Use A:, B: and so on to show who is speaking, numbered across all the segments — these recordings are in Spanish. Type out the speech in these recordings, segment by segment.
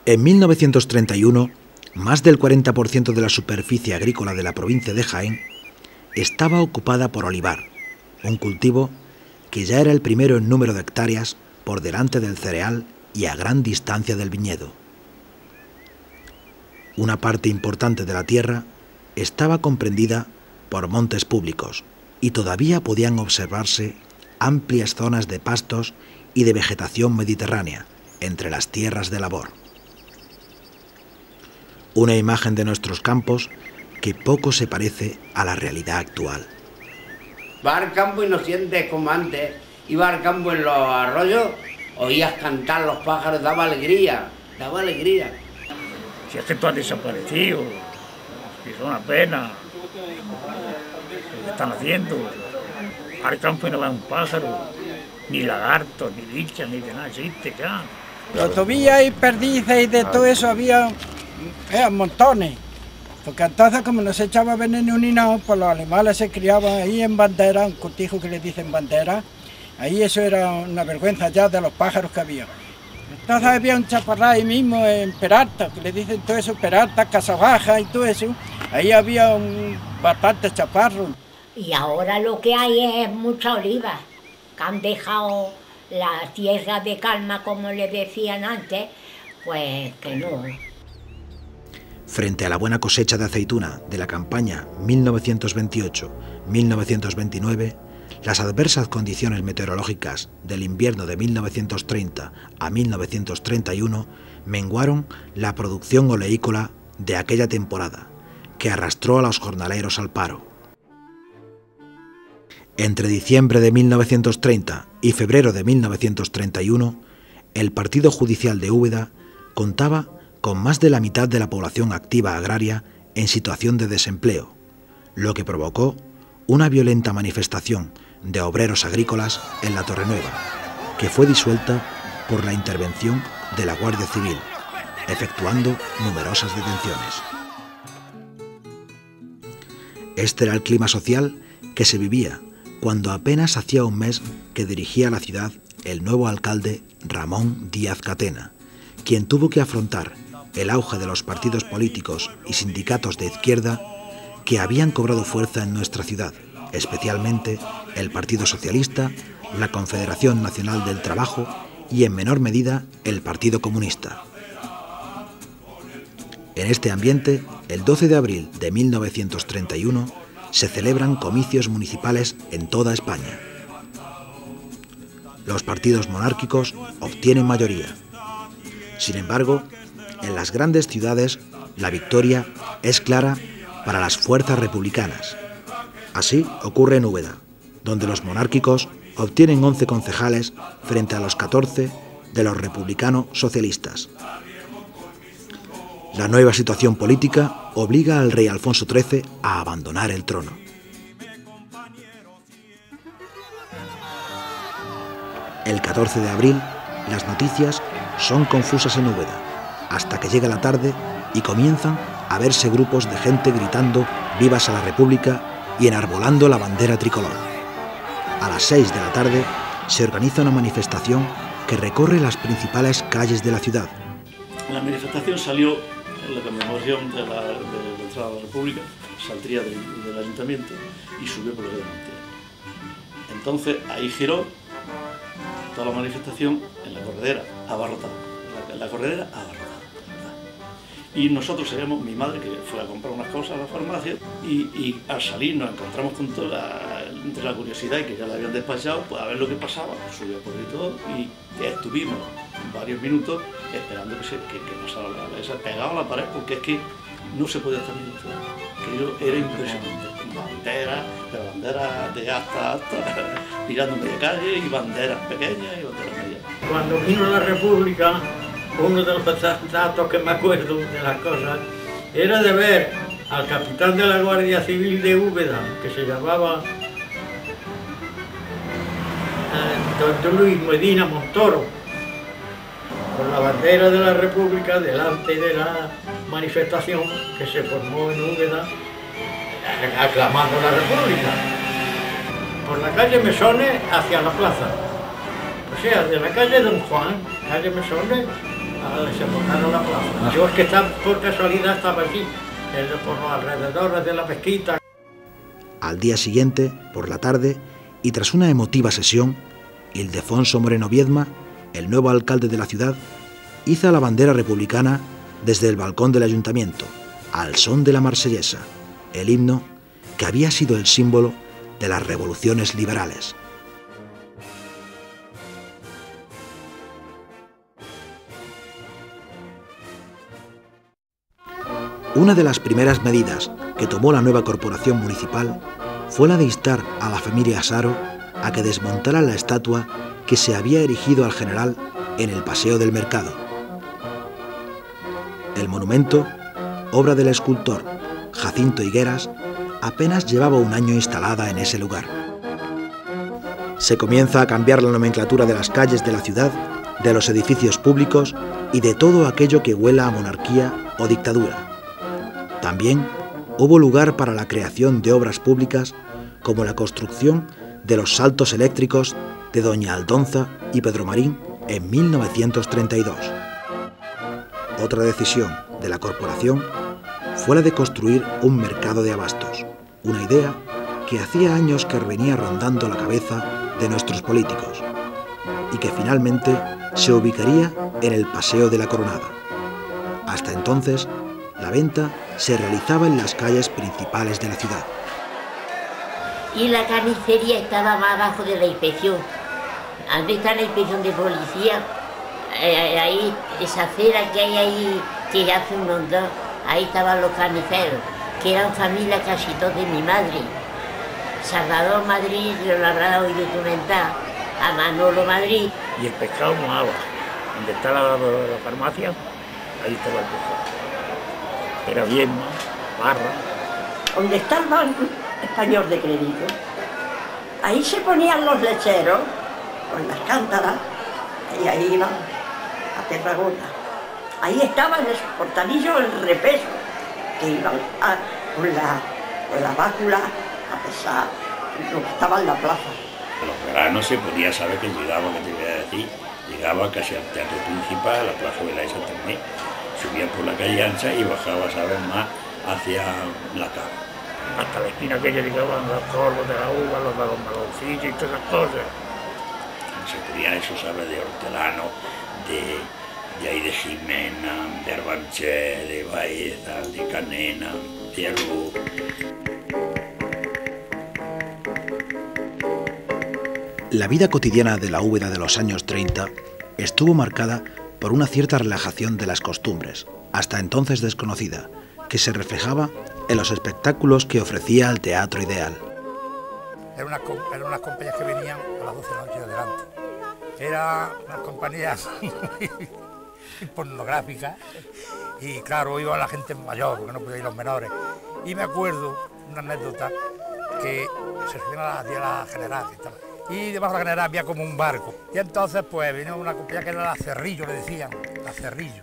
A: En 1931, más del 40% de la superficie agrícola de la provincia de Jaén estaba ocupada por olivar, un cultivo que ya era el primero en número de hectáreas por delante del cereal y a gran distancia del viñedo. Una parte importante de la tierra estaba comprendida por montes públicos y todavía podían observarse amplias zonas de pastos y de vegetación mediterránea entre las tierras de labor. Una imagen de nuestros campos que poco se parece a la realidad actual.
B: Va al campo y no sientes como antes. Iba al campo en los arroyos, oías cantar los pájaros, daba alegría, daba alegría.
C: Si es que tú has desaparecido, es una pena. ¿Qué están haciendo? Al campo y no va un pájaro, ni lagartos, ni bichas, ni de nada existe ya.
D: Los tobillas y perdices y de todo eso había montones. Porque entonces, como no se echaba veneno ni nada, pues los animales se criaban ahí en bandera, un cortijo que le dicen bandera. Ahí eso era una vergüenza ya de los pájaros que había. Entonces había un chaparral ahí mismo en Peralta, que le dicen todo eso, Peralta, Casabaja y todo eso. Ahí había bastantes chaparros.
E: Y ahora lo que hay es mucha oliva, que han dejado la tierra de calma, como le decían antes, pues que no.
A: Frente a la buena cosecha de aceituna de la campaña 1928-1929, las adversas condiciones meteorológicas del invierno de 1930 a 1931 menguaron la producción oleícola de aquella temporada, que arrastró a los jornaleros al paro. Entre diciembre de 1930 y febrero de 1931, el partido judicial de Úbeda contaba con más de la mitad de la población activa agraria en situación de desempleo, lo que provocó una violenta manifestación de obreros agrícolas en la Torrenueva, que fue disuelta por la intervención de la Guardia Civil, efectuando numerosas detenciones. Este era el clima social que se vivía cuando apenas hacía un mes que dirigía la ciudad el nuevo alcalde Ramón Díaz Catena, quien tuvo que afrontar el auge de los partidos políticos y sindicatos de izquierda que habían cobrado fuerza en nuestra ciudad, especialmente el Partido Socialista, la Confederación Nacional del Trabajo y, en menor medida, el Partido Comunista. En este ambiente, el 12 de abril de 1931 se celebran comicios municipales en toda España. Los partidos monárquicos obtienen mayoría. Sin embargo, en las grandes ciudades, la victoria es clara para las fuerzas republicanas. Así ocurre en Úbeda, donde los monárquicos obtienen 11 concejales frente a los 14 de los republicanos socialistas. La nueva situación política obliga al rey Alfonso XIII a abandonar el trono. El 14 de abril, las noticias son confusas en Úbeda, hasta que llega la tarde y comienzan a verse grupos de gente gritando «Vivas a la República» y enarbolando la bandera tricolor. A las 6 de la tarde se organiza una manifestación que recorre las principales calles de la ciudad.
C: La manifestación salió en la conmemoración de la entrada de la República, saldría del ayuntamiento y subió por la calle Montera. Entonces ahí giró toda la manifestación en la corredera, abarrotada. La corredera abarrotada. Y nosotros salíamos, mi madre que fue a comprar unas cosas a la farmacia y al salir nos encontramos con entre la curiosidad y que ya la habían despachado, pues a ver lo que pasaba, subió por ahí todo y estuvimos varios minutos esperando que pasara la esa pegado a la pared, porque es que no se podía estar mirando, que era impresionante. Banderas de hasta, mirando media calle y banderas pequeñas y banderas medias.
F: Cuando vino la República, uno de los datos que me acuerdo de las cosas era de ver al capitán de la Guardia Civil de Úbeda, que se llamaba don Luis Medina Montoro, con la bandera de la República delante de la manifestación que se formó en Úbeda, aclamando la República. Por la calle Mesones hacia la plaza. O sea, de la calle Don Juan, calle Mesones, a desembocar a la plaza. Yo es que por casualidad estaba allí, por los alrededores de la mezquita.
A: Al día siguiente, por la tarde, y tras una emotiva sesión, Ildefonso Moreno Viedma, el nuevo alcalde de la ciudad, iza la bandera republicana desde el balcón del ayuntamiento, al son de la Marsellesa, el himno que había sido el símbolo de las revoluciones liberales. Una de las primeras medidas que tomó la nueva corporación municipal fue la de instar a la familia Saro a que desmontara la estatua que se había erigido al general en el Paseo del Mercado. El monumento, obra del escultor Jacinto Higueras, apenas llevaba un año instalada en ese lugar. Se comienza a cambiar la nomenclatura de las calles de la ciudad, de los edificios públicos y de todo aquello que huela a monarquía o dictadura. También hubo lugar para la creación de obras públicas como la construcción de los saltos eléctricos de Doña Aldonza y Pedro Marín en 1932. Otra decisión de la corporación fue la de construir un mercado de abastos, una idea que hacía años que venía rondando la cabeza de nuestros políticos y que finalmente se ubicaría en el Paseo de la Coronada. Hasta entonces, la venta se realizaba en las calles principales de la ciudad.
E: Y la carnicería estaba más abajo de la inspección. Antes está la inspección de policía, ahí, esa acera que hay ahí, que hace un montón, ahí estaban los carniceros, que eran familia casi todos de mi madre. Salvador Madrid, lo habrá oído comentar, a Manolo Madrid.
F: Y el pescado mojaba, donde está la farmacia, ahí estaba el pescado. Era Viedma, Barra.
G: Donde está el Banco Español de Crédito, ahí se ponían los lecheros con las cántaras y ahí iban a Tarragona. Ahí estaba en el portalillo el repeso, que iban con la báscula a pesar lo que estaba en la plaza.
H: En los veranos se podía saber que llegaba, que te voy a decir, llegaba casi al teatro principal, a la plaza de la Isa también. Subía por la calle ancha y bajaba, ¿sabes?, más hacia la cava.
F: Hasta la esquina que llegaban los corvos de la uva, los baloncillos y todas esas cosas.
H: Se podía eso, ¿sabes?, de Hortelano, de ahí de Jimena, de Arbanché, de Baeza, de Canena, de Arbu.
A: La vida cotidiana de la Úbeda de los años 30 estuvo marcada por una cierta relajación de las costumbres, hasta entonces desconocida, que se reflejaba en los espectáculos que ofrecía el Teatro Ideal.
I: Eran unas compañías que venían a las 12 de la noche adelante. Eran unas compañías muy pornográficas y claro, iba la gente mayor, porque no podía ir los menores. Y me acuerdo una anécdota que se subían a la General y debajo de la General había como un barco. Y entonces pues vino una compañía que era la Cerrillo, le decían, la Cerrillo.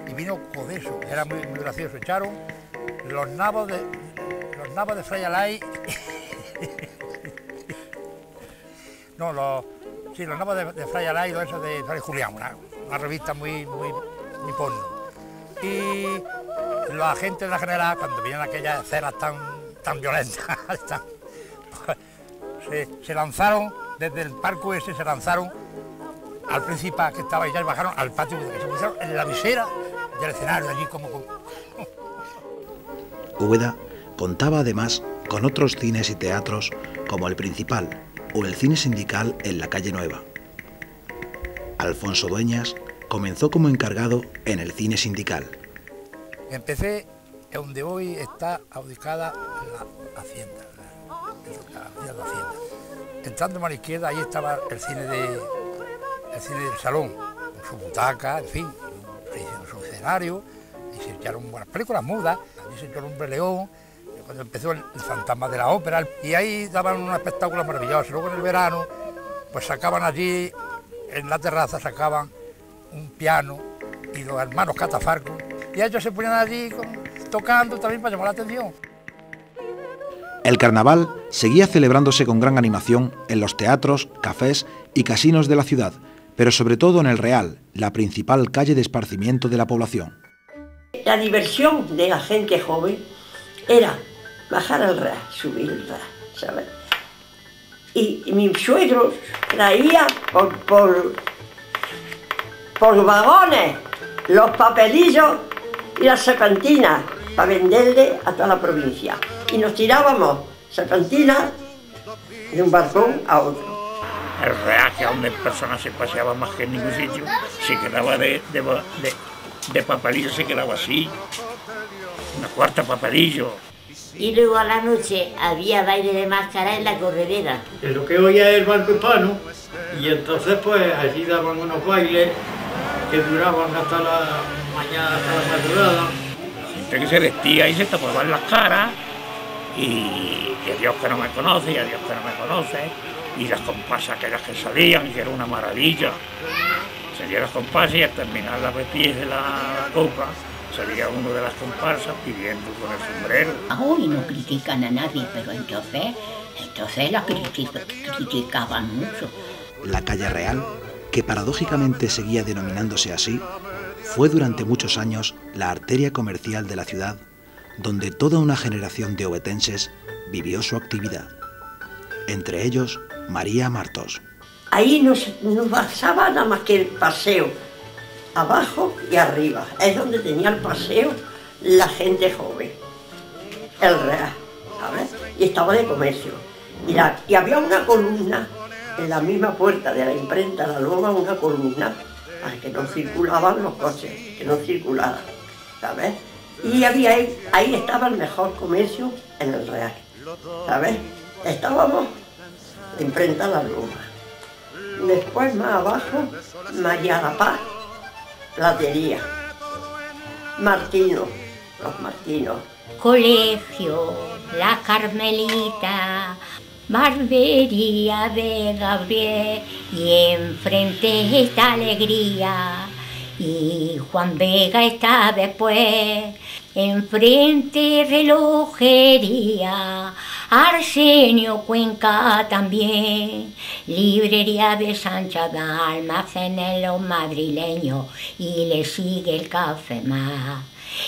I: Y vino Codeso, era muy gracioso. Echaron los nabos de Fray Alay. No, los nabos de Fray Alay y eso de Fray Julián, una revista muy porno. Y los agentes de la General, cuando vinieron aquellas escenas tan violentas, pues, se lanzaron desde el parco ese, se lanzaron al principal que estaba allá y bajaron al patio, que se pusieron en la visera del escenario allí como...
A: Úbeda contaba además con otros cines y teatros como el Principal o el Cine Sindical en la Calle Nueva. Alfonso Dueñas comenzó como encargado en el Cine Sindical.
I: Empecé donde hoy está ubicada la Hacienda, la Hacienda. Entrando a la izquierda, ahí estaba el cine del Salón, con su butaca, en fin, su escenario, y se echaron buenas películas mudas, allí se echó el Hombre León, cuando empezó el Fantasma de la Ópera, y ahí daban unos espectáculos maravillosos. Luego en el verano, pues sacaban allí, en la terraza sacaban un piano y los hermanos catafarcos, y ellos se ponían allí tocando también para llamar la atención.
A: El carnaval seguía celebrándose con gran animación en los teatros, cafés y casinos de la ciudad, pero sobre todo en el Real, la principal calle de esparcimiento de la población.
G: La diversión de la gente joven era bajar al Real, subir al Real, ¿sabes? Y mi suegro traía por vagones los papelillos y las serpentinas para venderle a toda la provincia. Y nos tirábamos serpentinas de un balcón a otro.
H: El Real, que a donde personas se paseaban más que en ningún sitio, se quedaba de papelillo, se quedaba así, una cuarta papelillo.
E: Y luego a la noche había baile de máscara en la corredera.
F: En lo que hoy es el Banco Hispano, y entonces pues allí daban unos bailes que duraban hasta la mañana, hasta la madrugada.
H: Gente que se vestía y se tapaban las caras, y a Dios que no me conoce, y a Dios que no me conoce, y las comparsas aquellas que salían, que era una maravilla. Salían las comparsas y al terminar la pies de la copa, salía uno de las comparsas pidiendo con el sombrero.
J: Hoy no critican a nadie, pero entonces la criticaban mucho.
A: La calle Real, que paradójicamente seguía denominándose así, fue durante muchos años la arteria comercial de la ciudad, donde toda una generación de ovetenses vivió su actividad. Entre ellos, María Martos.
G: Ahí nos basaba nada más que el paseo, abajo y arriba. Es donde tenía el paseo la gente joven, el Real, ¿sabes? Y estaba de comercio. Y había una columna en la misma puerta de la imprenta, la Loma, una columna para que no circulaban los coches, que no circularan, ¿sabes? Y ahí estaba el mejor comercio en el Real, ¿sabes? Estábamos la imprenta La Loma. Después, más abajo, María la Paz, platería. Martino, los Martinos.
J: Colegio, la Carmelita, barbería de Gabriel, y enfrente está Alegría, y Juan Vega está después, enfrente relojería, Arsenio Cuenca también, librería de Sancha, almacenes los madrileños, y le sigue el Café Más.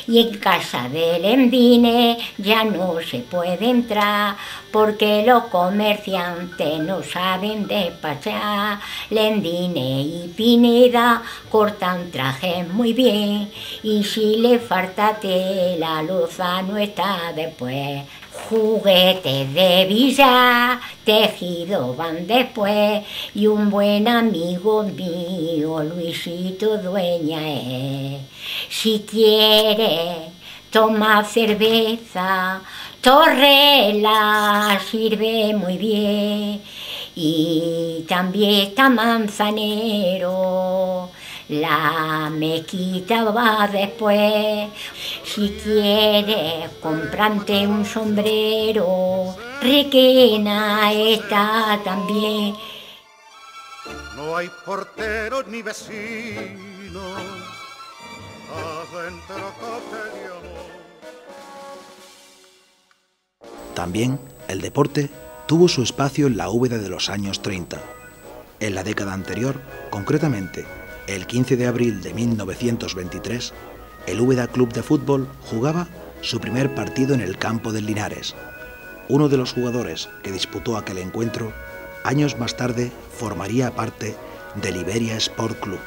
J: Y en casa del Endine ya no se puede entrar porque los comerciantes no saben despachar. Lendine y Pineda cortan trajes muy bien, y si le falta tela, Lozano está después. Juguetes de billar, tejido van después, y un buen amigo mío, Luisito Dueña es. Si quiere tomar cerveza, Torrela sirve muy bien, y también está Manzanero, la Mequita va después. Si quieres comprarte un sombrero, Requena está también.
K: No hay porteros ni vecinos, adentro toque de amor.
A: También el deporte tuvo su espacio en la Úbeda de los años 30. En la década anterior, concretamente el 15 de abril de 1923, el Úbeda Club de Fútbol jugaba su primer partido en el campo del Linares. Uno de los jugadores que disputó aquel encuentro, años más tarde formaría parte del Iberia Sport Club.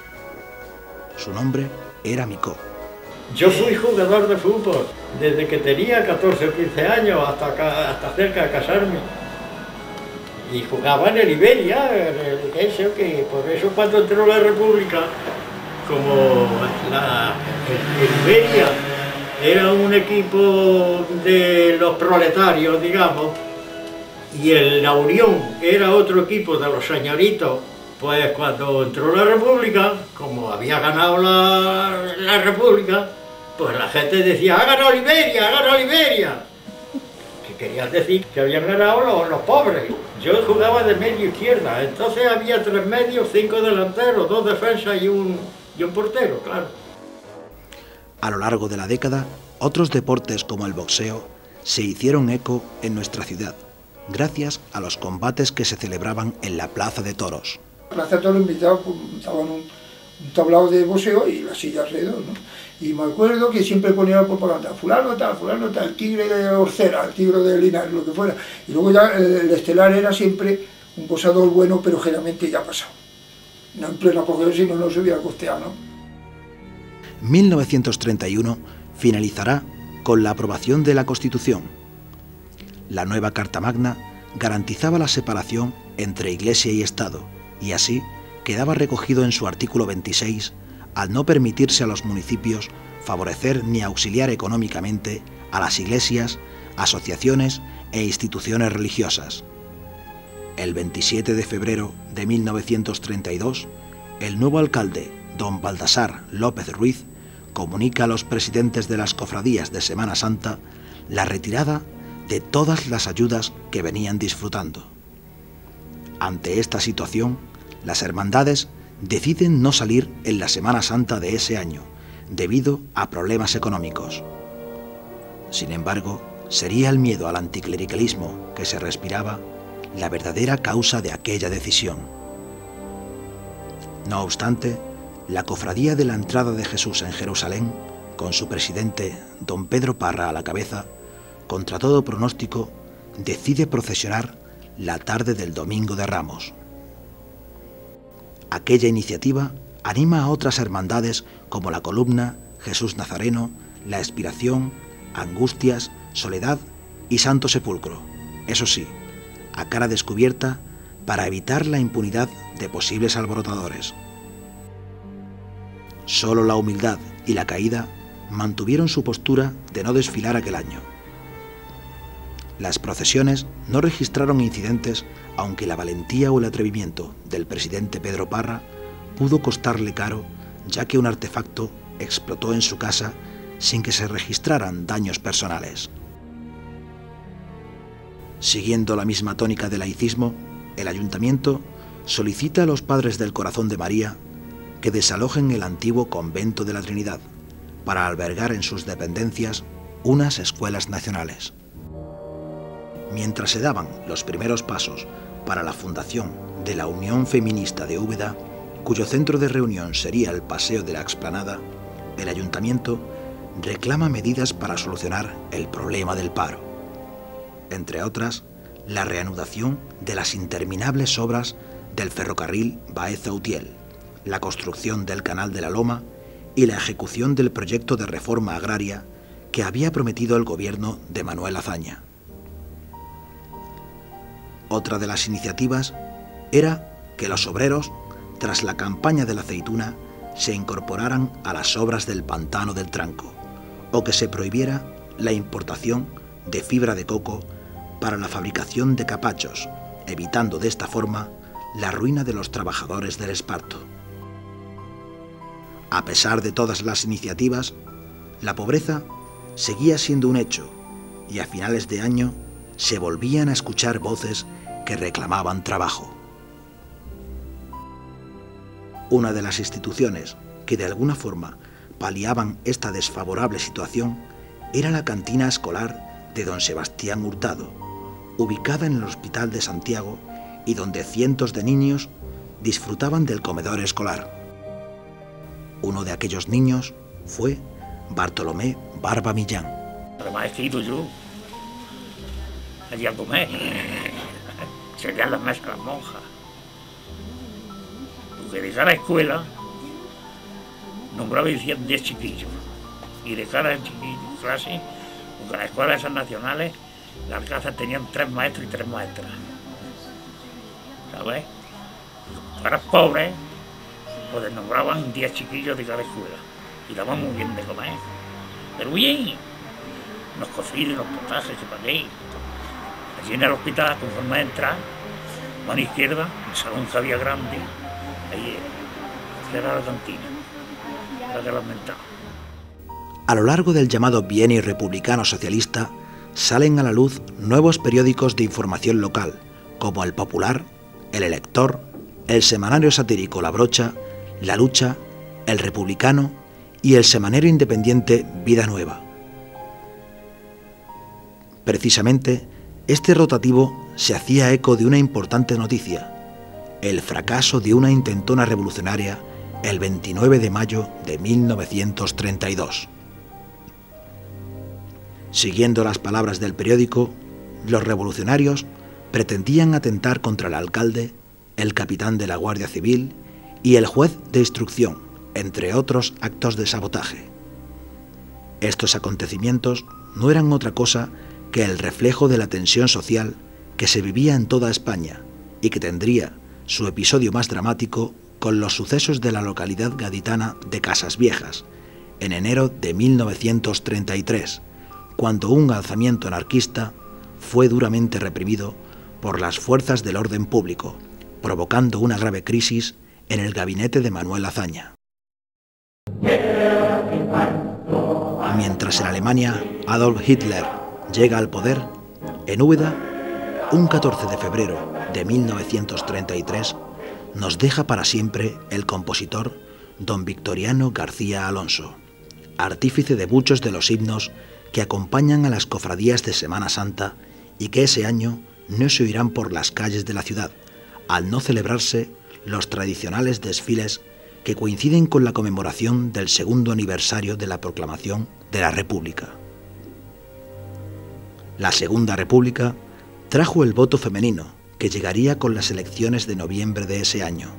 A: Su nombre era Micó.
F: Yo fui jugador de fútbol desde que tenía 14 o 15 años hasta cerca de casarme. Y jugaba en el Iberia, que por eso cuando entró la República, como el Iberia era un equipo de los proletarios, digamos, y la Unión era otro equipo de los señoritos, pues cuando entró la República, como había ganado la República, pues la gente decía, ¡ha ganado Iberia, ha ganado Iberia! Que querían decir que habían ganado los pobres. Yo jugaba de medio izquierda, entonces había 3 medios, 5 delanteros, 2 defensas y un y un portero, claro.
A: A lo largo de la década, otros deportes como el boxeo se hicieron eco en nuestra ciudad, gracias a los combates que se celebraban en la Plaza de Toros.
L: La Plaza de Toros invitaban un tablado de boxeo y la silla alrededor, ¿no? Y me acuerdo que siempre ponía la propaganda, fulano tal, el tigre de Orcera, el tigre de Linares, lo que fuera. Y luego ya el estelar era siempre un boxeador bueno, pero generalmente ya pasado. No en pleno apogeo, si no, no se hubiera costeado, ¿no?
A: 1931 finalizará con la aprobación de la Constitución. La nueva Carta Magna garantizaba la separación entre Iglesia y Estado, y así quedaba recogido en su artículo 26 al no permitirse a los municipios favorecer ni auxiliar económicamente a las iglesias, asociaciones e instituciones religiosas. El 27 de febrero de 1932, el nuevo alcalde, don Baltasar López Ruiz, comunica a los presidentes de las cofradías de Semana Santa la retirada de todas las ayudas que venían disfrutando. Ante esta situación, las hermandades deciden no salir en la Semana Santa de ese año, debido a problemas económicos. Sin embargo, sería el miedo al anticlericalismo que se respiraba la verdadera causa de aquella decisión. No obstante, la Cofradía de la Entrada de Jesús en Jerusalén, con su presidente, don Pedro Parra, a la cabeza, contra todo pronóstico, decide procesionar la tarde del Domingo de Ramos. Aquella iniciativa anima a otras hermandades como la Columna, Jesús Nazareno, la Expiración, Angustias, Soledad y Santo Sepulcro, eso sí, a cara descubierta para evitar la impunidad de posibles alborotadores. Solo la humildad y la caída mantuvieron su postura de no desfilar aquel año. Las procesiones no registraron incidentes, aunque la valentía o el atrevimiento del presidente Pedro Parra pudo costarle caro, ya que un artefacto explotó en su casa sin que se registraran daños personales. Siguiendo la misma tónica del laicismo, el ayuntamiento solicita a los Padres del Corazón de María que desalojen el antiguo Convento de la Trinidad para albergar en sus dependencias unas escuelas nacionales. Mientras se daban los primeros pasos para la fundación de la Unión Feminista de Úbeda, cuyo centro de reunión sería el Paseo de la Explanada, el ayuntamiento reclama medidas para solucionar el problema del paro. Entre otras, la reanudación de las interminables obras del ferrocarril Baeza-Utiel, la construcción del Canal de la Loma y la ejecución del proyecto de reforma agraria que había prometido el gobierno de Manuel Azaña. Otra de las iniciativas era que los obreros, tras la campaña de la aceituna, se incorporaran a las obras del pantano del Tranco, o que se prohibiera la importación de fibra de coco para la fabricación de capachos, evitando de esta forma la ruina de los trabajadores del esparto. A pesar de todas las iniciativas, la pobreza seguía siendo un hecho y a finales de año se volvían a escuchar voces que reclamaban trabajo. Una de las instituciones que de alguna forma paliaban esta desfavorable situación era la cantina escolar de don Sebastián Hurtado, ubicada en el Hospital de Santiago y donde cientos de niños disfrutaban del comedor escolar. Uno de aquellos niños fue Bartolomé Barba Millán.
I: Además he ido yo allí a comer. Serían las mesas las monjas. Porque de cada escuela nombraba y decían 10 chiquillos. Y de cada clase, porque en las escuelas esas nacionales, las clases tenían 3 maestros y 3 maestras. ¿Sabes? Si eras pobre, pues nombraban 10 chiquillos de cada escuela. Y daban muy bien de comer. Pero bien, los cocidos y los potajes que pagué. Allí en el hospital, conforme entras, mano izquierda, el salón que había grande, ahí era la cantina, la que las mentaba.
A: A lo largo del llamado bienio republicano socialista, salen a la luz nuevos periódicos de información local, como El Popular, El Elector, el semanario satírico La Brocha, La Lucha, El Republicano y el semanero independiente Vida Nueva. Precisamente, este rotativo se hacía eco de una importante noticia: el fracaso de una intentona revolucionaria el 29 de mayo de 1932. Siguiendo las palabras del periódico, los revolucionarios pretendían atentar contra el alcalde, el capitán de la Guardia Civil y el juez de instrucción, entre otros actos de sabotaje. Estos acontecimientos no eran otra cosa que el reflejo de la tensión social que se vivía en toda España y que tendría su episodio más dramático con los sucesos de la localidad gaditana de Casas Viejas, en enero de 1933, cuando un alzamiento anarquista fue duramente reprimido por las fuerzas del orden público, provocando una grave crisis en el gabinete de Manuel Azaña. Mientras en Alemania Adolf Hitler llega al poder, en Úbeda, un 14 de febrero de 1933, nos deja para siempre el compositor don Victoriano García Alonso, artífice de muchos de los himnos que acompañan a las cofradías de Semana Santa y que ese año no se oirán por las calles de la ciudad, al no celebrarse los tradicionales desfiles que coinciden con la conmemoración del segundo aniversario de la proclamación de la República. La Segunda República trajo el voto femenino, que llegaría con las elecciones de noviembre de ese año.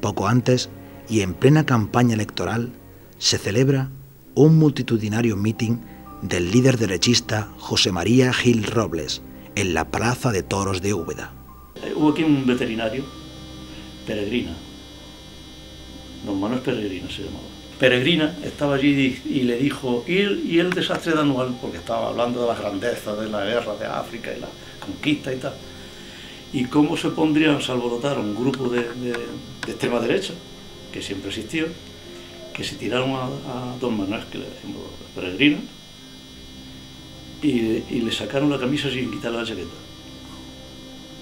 A: Poco antes, y en plena campaña electoral, se celebra un multitudinario mitin del líder derechista José María Gil Robles en la Plaza de Toros de Úbeda.
C: Hubo aquí un veterinario, Peregrina, don Manuel Peregrina se llamaba. Peregrina estaba allí y le dijo, y el desastre de Anual, porque estaba hablando de las grandezas de la guerra de África y la conquista y tal, y cómo se pondrían a alborotar un grupo de extrema derecha, que siempre existió, que se tiraron a don Manuel, que le decimos Peregrina, y le sacaron la camisa sin quitarle la chaqueta.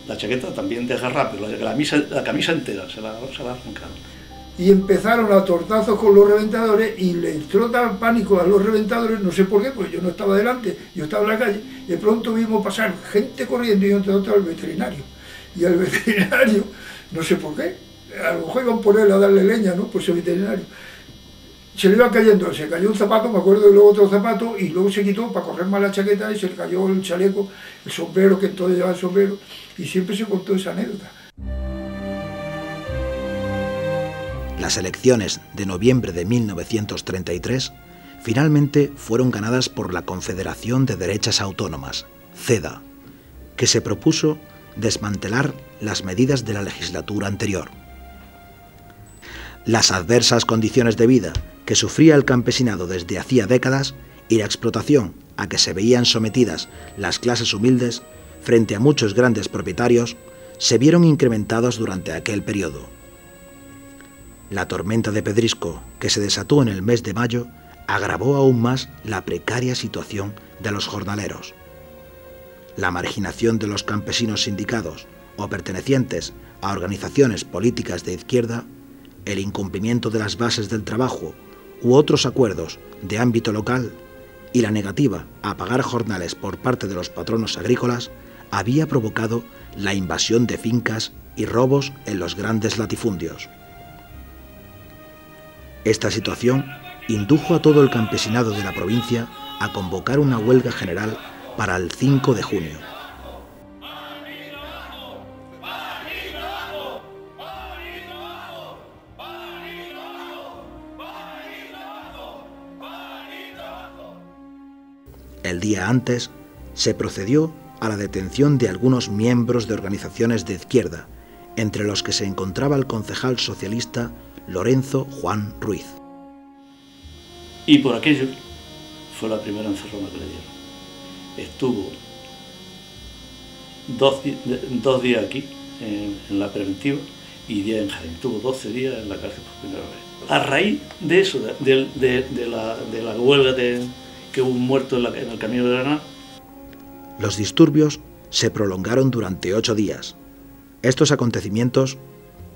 C: La chaqueta también deja rápido, la camisa entera se la arrancaron.
L: Y empezaron a tortazos con los reventadores y le entró tal pánico a los reventadores, no sé por qué, pues yo no estaba delante, yo estaba en la calle, y de pronto vimos pasar gente corriendo y entre otros al veterinario. Y al veterinario, no sé por qué, a lo mejor iban por él a darle leña, ¿no? Por ese veterinario. Se le iba cayendo, se cayó un zapato, me acuerdo, y luego otro zapato, y luego se quitó para correr más la chaqueta y se le cayó el chaleco, el sombrero, que entonces llevaba el sombrero, y siempre se contó esa anécdota.
A: Las elecciones de noviembre de 1933 finalmente fueron ganadas por la Confederación de Derechas Autónomas, CEDA, que se propuso desmantelar las medidas de la legislatura anterior. Las adversas condiciones de vida que sufría el campesinado desde hacía décadas y la explotación a que se veían sometidas las clases humildes frente a muchos grandes propietarios se vieron incrementados durante aquel periodo. La tormenta de pedrisco que se desató en el mes de mayo agravó aún más la precaria situación de los jornaleros. La marginación de los campesinos sindicados o pertenecientes a organizaciones políticas de izquierda, el incumplimiento de las bases del trabajo u otros acuerdos de ámbito local y la negativa a pagar jornales por parte de los patronos agrícolas había provocado la invasión de fincas y robos en los grandes latifundios. Esta situación indujo a todo el campesinado de la provincia a convocar una huelga general para el 5 de junio. El día antes se procedió a la detención de algunos miembros de organizaciones de izquierda, entre los que se encontraba el concejal socialista Lorenzo Juan Ruiz.
C: Y por aquello fue la primera encerrona que le dieron. Estuvo dos días aquí, en la preventiva, y 10 en Jaén. Estuvo 12 días en la cárcel por primera vez. A raíz de eso, de la huelga que hubo un muerto en el camino de Granada.
A: Los disturbios se prolongaron durante 8 días. Estos acontecimientos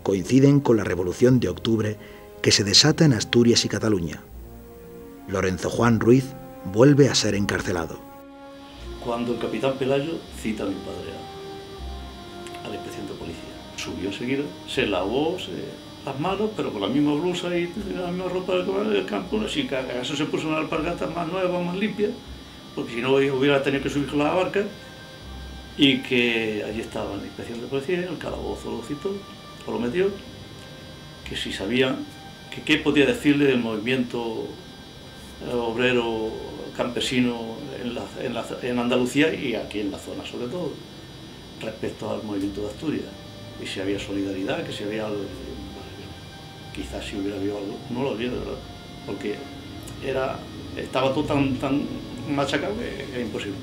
A: coinciden con la Revolución de Octubre que se desata en Asturias y Cataluña. Lorenzo Juan Ruiz vuelve a ser encarcelado.
C: Cuando el capitán Pelayo cita a mi padre a la inspección de policía, subió enseguida, se lavó las manos, pero con la misma blusa y la misma ropa del campo, así que acaso se puso una alpargata más nueva, más limpia, porque si no hubiera tenido que subir con la barca, y que allí estaba la inspección de policía, el calabozo lo citó, o lo metió, que si sabía que qué podía decirle del movimiento obrero campesino en Andalucía y aquí en la zona sobre todo, respecto al movimiento de Asturias, y si había solidaridad, que si había algo, quizás si hubiera habido algo, no lo había, de verdad, porque estaba todo tan machacado que era imposible.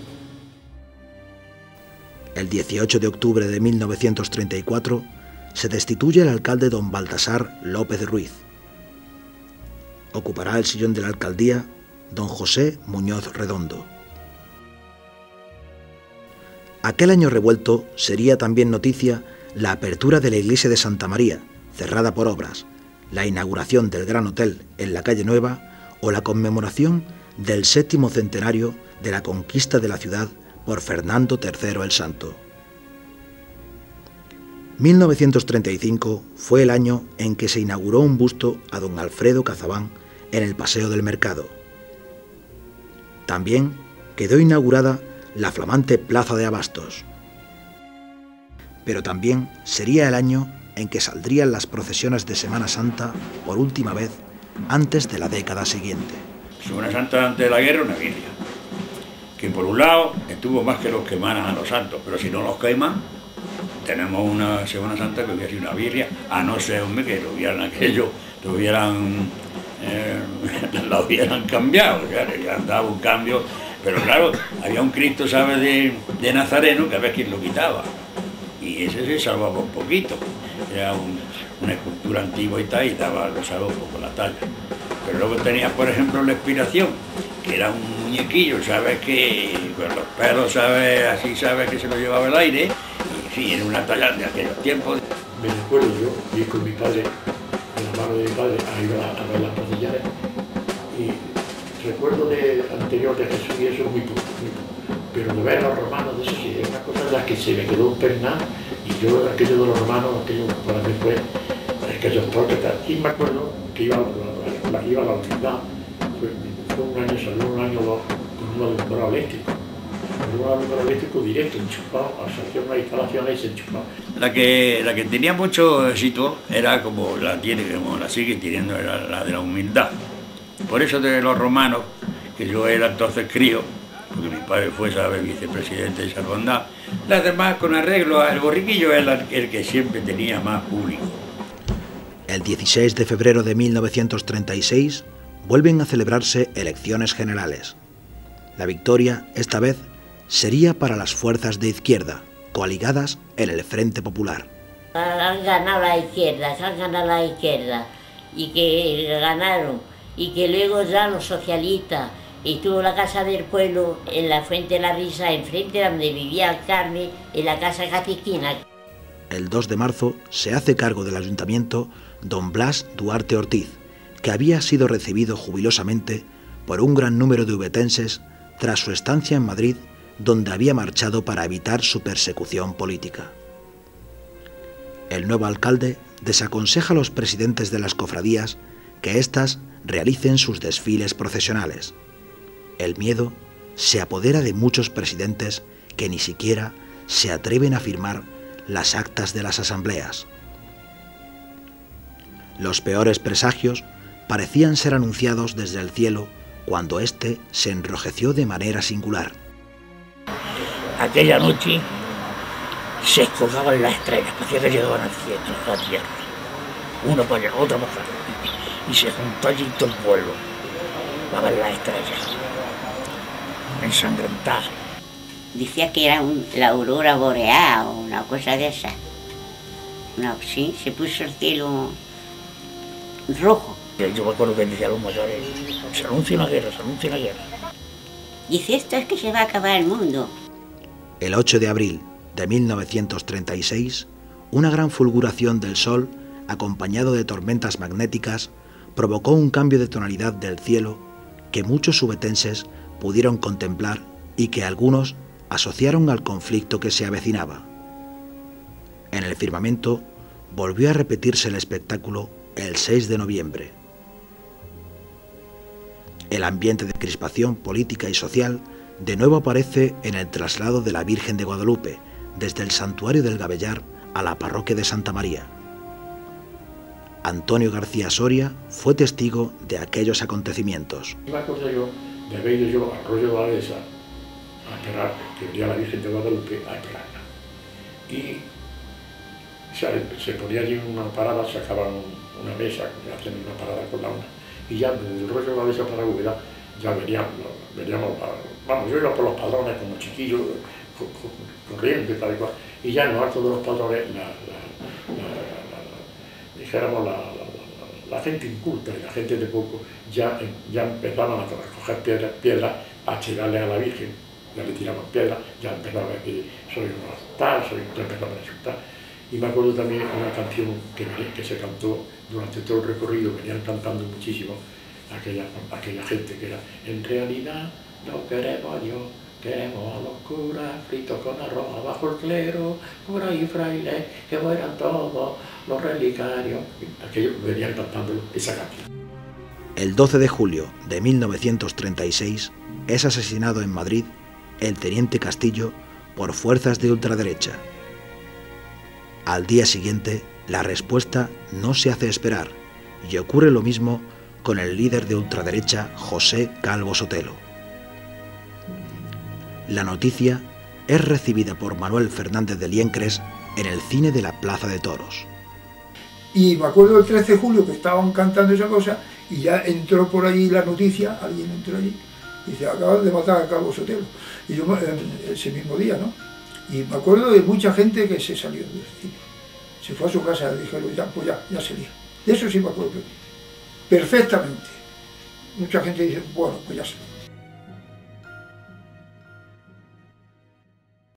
A: El 18 de octubre de 1934 se destituye el alcalde don Baltasar López Ruiz. Ocupará el sillón de la alcaldía don José Muñoz Redondo. Aquel año revuelto sería también noticia la apertura de la iglesia de Santa María, cerrada por obras, la inauguración del Gran Hotel en la calle Nueva o la conmemoración del 7º centenario de la conquista de la ciudad por Fernando III el Santo. 1935 fue el año en que se inauguró un busto a don Alfredo Cazabán en el Paseo del Mercado. También quedó inaugurada la flamante Plaza de Abastos. Pero también sería el año en que saldrían las procesiones de Semana Santa por última vez antes de la década siguiente.
H: Semana Santa antes de la guerra, una birria, que por un lado estuvo más que los quemaran a los santos, pero si no los queman, tenemos una Semana Santa que hubiera sido una birria, a no ser, hombre, que lo hubieran lo hubieran cambiado, ya andaba un cambio, pero claro, había un Cristo, ¿sabes?, de Nazareno, que a ver quién lo quitaba, y ese se salvaba un poquito, era una escultura antigua y tal, y lo salvaba un poco la talla. Pero luego tenía, por ejemplo, la Expiración, que era un muñequillo, ¿sabes?, que con los pelos, ¿sabes?, así, ¿sabes?, que se lo llevaba el aire, y sí, era una talla de aquellos tiempos.
F: Me recuerdo yo ir con mi padre, en la mano de mi padre, a ir a ver las procesiones, y recuerdo de anterior de Jesús y eso muy poco, pero de ver a los romanos, de eso sí, es una cosa ya que se me quedó pernada, y yo aquello de los romanos, aquello para mí fue, es que yo porque y me acuerdo que iba a la unidad, fue un año, salió un año con un alumbrado eléctrico. Un alumbrado eléctrico directo, enchufado, se hacía una instalación y se enchufaba.
H: La que tenía mucho éxito era como la sigue teniendo, era la de la humildad. Por eso de los romanos, que yo era entonces crío, porque mi padre fue, ¿sabes?, vicepresidente de esa hermandad, las demás con arreglo, el borriquillo era el que siempre tenía más público.
A: El 16 de febrero de 1936 vuelven a celebrarse elecciones generales. La victoria, esta vez, sería para las fuerzas de izquierda, coaligadas en el Frente Popular.
E: Han ganado la izquierda, y que ganaron, y que luego ya los socialistas, y estuvo la Casa del Pueblo en la Fuente de la Risa, enfrente de donde vivía el Carmen, en la Casa Catequina.
A: El 2 de marzo se hace cargo del ayuntamiento don Blas Duarte Ortiz, que había sido recibido jubilosamente por un gran número de ubetenses tras su estancia en Madrid, donde había marchado para evitar su persecución política. El nuevo alcalde desaconseja a los presidentes de las cofradías que éstas realicen sus desfiles procesionales. El miedo se apodera de muchos presidentes que ni siquiera se atreven a firmar las actas de las asambleas. Los peores presagios parecían ser anunciados desde el cielo cuando éste se enrojeció de manera singular.
M: Aquella noche se colgaban las estrellas, parecía que llegaban al cielo, a la tierra. Uno para allá, otro para acá. Y se juntó allí todo el pueblo para ver las estrellas, ensangrentadas.
J: Decía que era la aurora boreal o una cosa de esa. No, sí, se puso el cielo rojo.
M: Yo me acuerdo que decían los mayores, se anuncia una guerra, se anuncia una guerra.
J: Dice, esto es que se va a acabar el mundo.
A: El 8 de abril de 1936, una gran fulguración del sol, acompañado de tormentas magnéticas, provocó un cambio de tonalidad del cielo que muchos subetenses pudieron contemplar y que algunos asociaron al conflicto que se avecinaba. En el firmamento volvió a repetirse el espectáculo el 6 de noviembre. El ambiente de crispación política y social de nuevo aparece en el traslado de la Virgen de Guadalupe desde el santuario del Gabellar a la parroquia de Santa María. Antonio García Soria fue testigo de aquellos acontecimientos.
N: Me acuerdo yo de haber ido yo al rollo de la Dehesa a esperar, que venía la Virgen de Guadalupe a esperarla. Y se ponía allí una parada, sacaban una mesa, hacían una parada con la una, y ya desde el rollo de la Dehesa para Úbeda ya veníamos, vamos, yo iba por los padrones como chiquillo, corriendo y tal y cual, y ya en lo alto de los padrones, dijéramos, la gente inculta y la gente de poco ya empezaban a recoger piedras a tirarle a la Virgen, ya le tiraban piedras, ya empezaban a decir, soy un tal, ya empezaban a insultar. Y me acuerdo también una canción que se cantó durante todo el recorrido, venían cantando muchísimo aquella gente que era, en realidad no queremos a Dios, queremos a los curas, fritos con arroz abajo el clero, curas y frailes, que mueran todos los relicarios. Aquellos venían cantando esa canción.
A: El 12 de julio de 1936 es asesinado en Madrid el teniente Castillo por fuerzas de ultraderecha. Al día siguiente, la respuesta no se hace esperar y ocurre lo mismo con el líder de ultraderecha José Calvo Sotelo. La noticia es recibida por Manuel Fernández de Liencres en el cine de la Plaza de Toros.
L: Y me acuerdo el 13 de julio que estaban cantando esa cosa y ya entró por allí la noticia, alguien entró allí y dice, acaban de matar a Calvo Sotelo. Y yo ese mismo día, ¿no? Y me acuerdo de mucha gente que se salió del cine. Se fue a su casa y dijeron, ya, pues ya se lió. De eso sí me acuerdo perfectamente. Mucha gente dice, bueno, pues ya se lió.